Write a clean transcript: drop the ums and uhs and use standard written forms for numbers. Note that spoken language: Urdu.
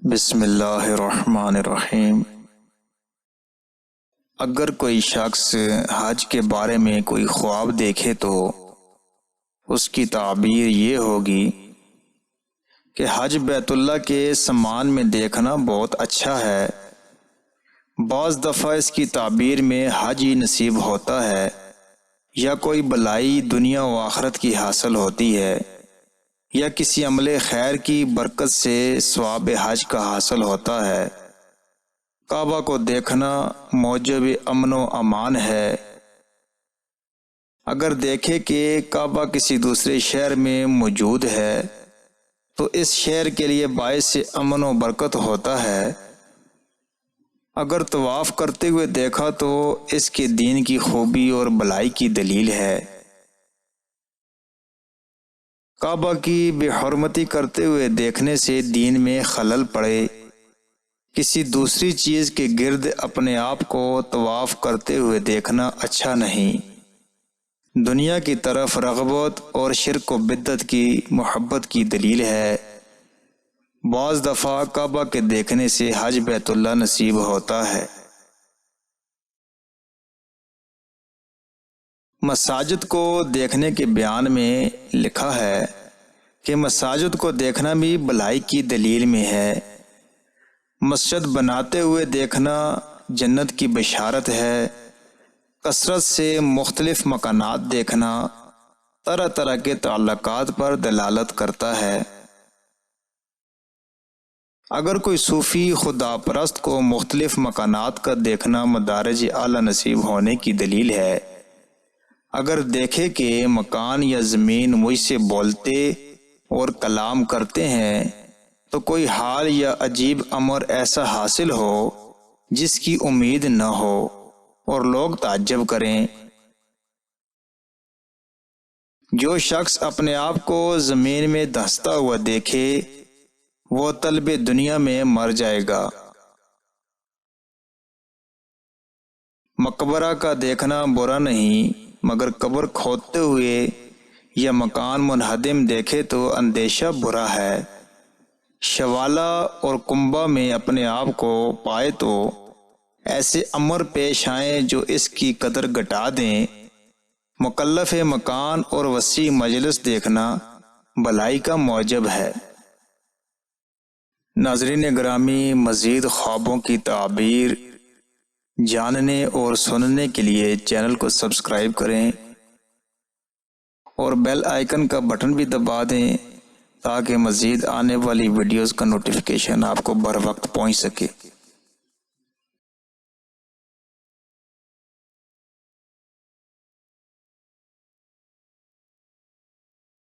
بسم اللہ الرحمن الرحیم۔ اگر کوئی شخص حج کے بارے میں کوئی خواب دیکھے تو اس کی تعبیر یہ ہوگی کہ حج بیت اللہ کے سامان میں دیکھنا بہت اچھا ہے۔ بعض دفعہ اس کی تعبیر میں حج ہی نصیب ہوتا ہے یا کوئی بلائی دنیا و آخرت کی حاصل ہوتی ہے یا کسی عمل خیر کی برکت سے ثواب حج کا حاصل ہوتا ہے۔ کعبہ کو دیکھنا موجب امن و امان ہے۔ اگر دیکھے کہ کعبہ کسی دوسرے شہر میں موجود ہے تو اس شہر کے لیے باعث امن و برکت ہوتا ہے۔ اگر طواف کرتے ہوئے دیکھا تو اس کے دین کی خوبی اور بلائی کی دلیل ہے۔ کعبہ کی بے حرمتی کرتے ہوئے دیکھنے سے دین میں خلل پڑے۔ کسی دوسری چیز کے گرد اپنے آپ کو طواف کرتے ہوئے دیکھنا اچھا نہیں۔ دنیا کی طرف رغبت اور شرک و بدعت کی محبت کی دلیل ہے۔ بعض دفعہ کعبہ کے دیکھنے سے حج بیت اللہ نصیب ہوتا ہے۔ مساجد کو دیکھنے کے بیان میں لکھا ہے کہ مساجد کو دیکھنا بھی بھلائی کی دلیل میں ہے۔ مسجد بناتے ہوئے دیکھنا جنت کی بشارت ہے۔ کثرت سے مختلف مکانات دیکھنا طرح طرح کے تعلقات پر دلالت کرتا ہے۔ اگر کوئی صوفی خدا پرست کو مختلف مکانات کا دیکھنا مدارج اعلیٰ نصیب ہونے کی دلیل ہے۔ اگر دیکھے کہ مکان یا زمین مجھ سے بولتے اور کلام کرتے ہیں تو کوئی حال یا عجیب امر ایسا حاصل ہو جس کی امید نہ ہو اور لوگ تعجب کریں۔ جو شخص اپنے آپ کو زمین میں دھنستا ہوا دیکھے وہ طلب دنیا میں مر جائے گا۔ مقبرہ کا دیکھنا برا نہیں مگر قبر کھودتے ہوئے یا مکان منہدم دیکھے تو اندیشہ برا ہے۔ شوالہ اور کنبہ میں اپنے آپ کو پائے تو ایسے امر پیش آئیں جو اس کی قدر گھٹا دیں۔ مکلف مکان اور وسیع مجلس دیکھنا بھلائی کا موجب ہے۔ ناظرین گرامی، مزید خوابوں کی تعبیر جاننے اور سننے کے لیے چینل کو سبسکرائب کریں اور بیل آئیکن کا بٹن بھی دبا دیں تاکہ مزید آنے والی ویڈیوز کا نوٹیفیکیشن آپ کو بر وقت پہنچ سکے۔